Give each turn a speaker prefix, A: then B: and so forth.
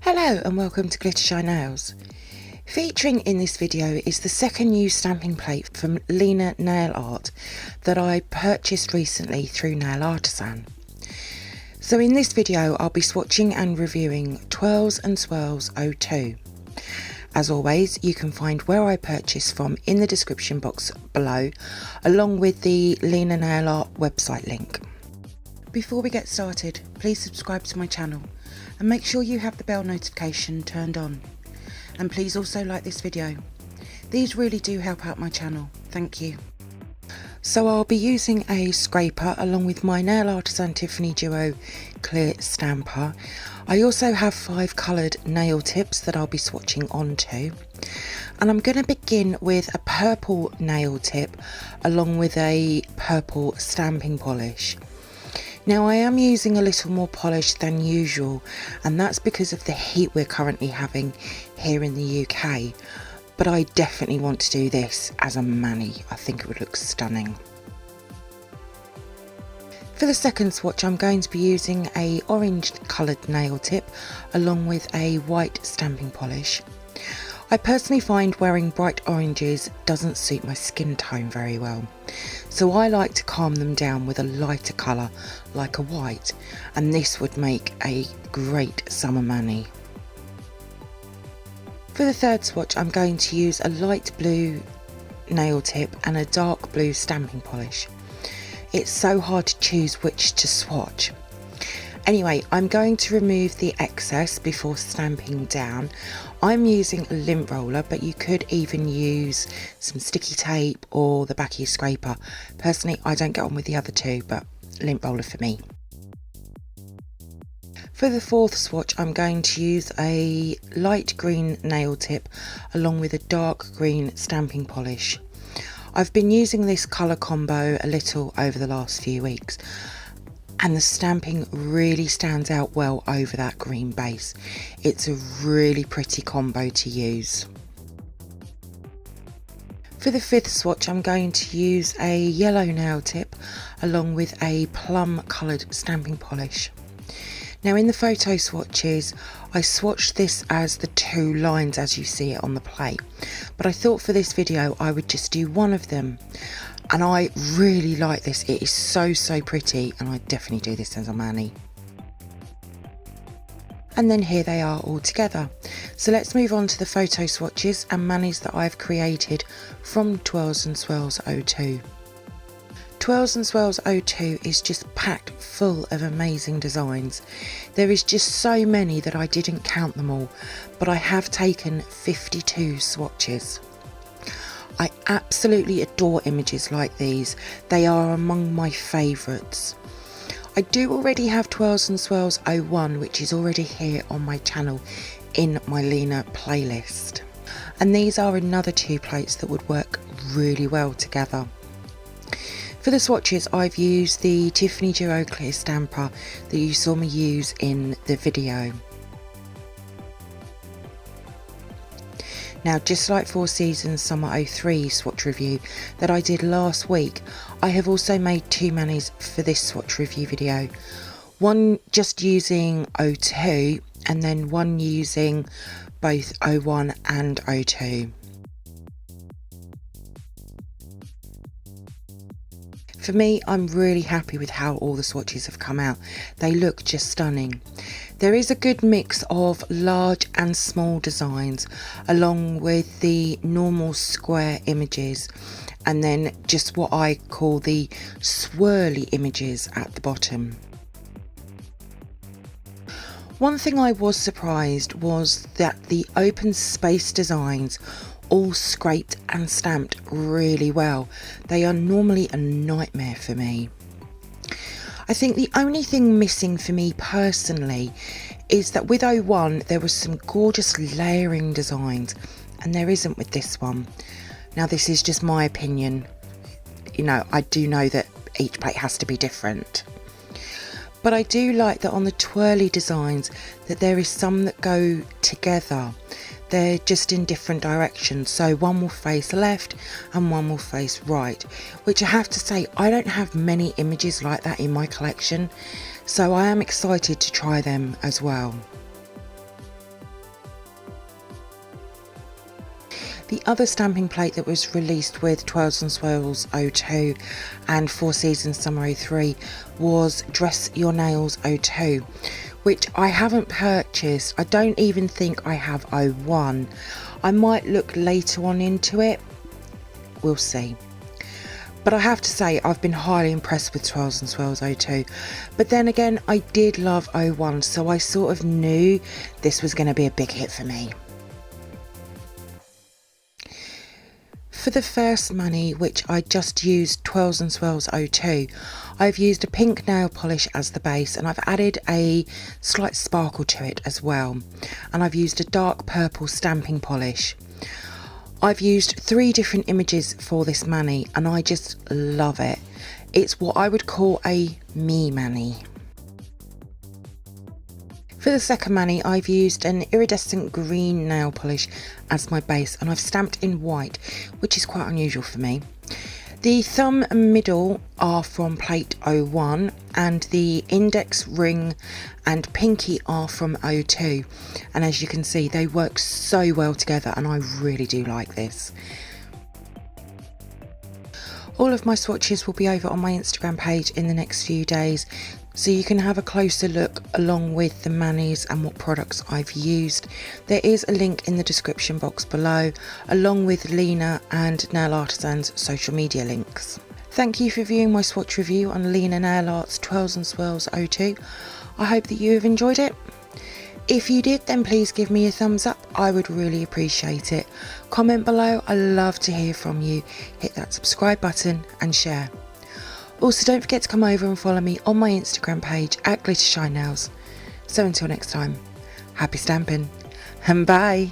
A: Hello and welcome to glittershinenails. Featuring in this video is the second new stamping plate from Lina Nail Art that I purchased recently through Nail Artisan. So in this video I'll be swatching and reviewing Twirls and Swirls 02. As always, you can find where I purchased from in the description box below, along with the Lina Nail Art website link. Before we get started, please subscribe to my channel and make sure you have the bell notification turned on. And please also like this video. These really do help out my channel. Thank you. So I'll be using a scraper along with my Nail Artisan Tiffany Duo clear stamper. I also have 5 coloured nail tips that I'll be swatching onto. And I'm going to begin with a purple nail tip along with a purple stamping polish. Now I am using a little more polish than usual, and that's because of the heat we're currently having here in the UK, but I definitely want to do this as a mani. I think it would look stunning. For the second swatch I'm going to be using a orange coloured nail tip along with a white stamping polish. I personally find wearing bright oranges doesn't suit my skin tone very well, so I like to calm them down with a lighter colour like a white, and this would make a great summer mani. For the third swatch I'm going to use a light blue nail tip and a dark blue stamping polish. It's so hard to choose which to swatch. Anyway, I'm going to remove the excess before stamping down. I'm using a lint roller, but you could even use some sticky tape or the back of your scraper. Personally, I don't get on with the other two, but lint roller for me. For the fourth swatch, I'm going to use a light green nail tip along with a dark green stamping polish. I've been using this colour combo a little over the last few weeks, and the stamping really stands out well over that green base. It's a really pretty combo to use. For the fifth swatch I'm going to use a yellow nail tip along with a plum coloured stamping polish. Now in the photo swatches I swatched this as the 2 lines as you see it on the plate, but I thought for this video I would just do one of them. And I really like this. It is so pretty, and I definitely do this as a mani. And then here they are all together. So let's move on to the photo swatches and manis that I've created from Twirls and Swirls 02. Twirls and Swirls 02 is just packed full of amazing designs. There is just so many that I didn't count them all, but I have taken 52 swatches. I absolutely adore images like these. They are among my favourites. I do already have Twirls and Swirls 01, which is already here on my channel in my Lina playlist. And these are another 2 plates that would work really well together. For the swatches I've used the Tiffany Duo clear stamper that you saw me use in the video. Now, just like Four Seasons Summer 03 swatch review that I did last week, I have also made 2 manis for this swatch review video. One just using 02 and then one using both 01 and 02. For me, I'm really happy with how all the swatches have come out. They look just stunning. There is a good mix of large and small designs along with the normal square images, and then just what I call the swirly images at the bottom. One thing I was surprised was that the open space designs all scraped and stamped really well. They are normally a nightmare for me. I think the only thing missing for me personally is that with 01 there was some gorgeous layering designs, and there isn't with this one. Now this is just my opinion, you know, I do know that each plate has to be different. But I do like that on the twirly designs that there is some that go together. They're just in different directions, so one will face left and one will face right, which I have to say I don't have many images like that in my collection, so I am excited to try them as well. The other stamping plate that was released with Twirls and Swirls 02 and Four Seasons Summer 03 was Dress Your Nails 02, which I haven't purchased. I don't even think I have 01. I might look later on into it, we'll see. But I have to say, I've been highly impressed with Twirls and Swirls 02. But then again, I did love 01, so I sort of knew this was going to be a big hit for me. For the first money, which I just used Twirls and Swirls 02, I've used a pink nail polish as the base, and I've added a slight sparkle to it as well. And I've used a dark purple stamping polish. I've used 3 different images for this mani, and I just love it. It's what I would call a me mani. For the second mani, I've used an iridescent green nail polish as my base, and I've stamped in white, which is quite unusual for me. The thumb and middle are from plate 01, and the index, ring and pinky are from 02, and as you can see, they work so well together, and I really do like this. All of my swatches will be over on my Instagram page in the next few days, so you can have a closer look along with the manis and what products I've used. There is a link in the description box below, along with Lina and Nail Artisan's social media links. Thank you for viewing my swatch review on Lina Nail Art's Twirls and Swirls 02. I hope that you have enjoyed it. If you did, then please give me a thumbs up. I would really appreciate it. Comment below, I love to hear from you. Hit that subscribe button and share. Also, don't forget to come over and follow me on my Instagram page at glittershinenails. So until next time, happy stamping and bye.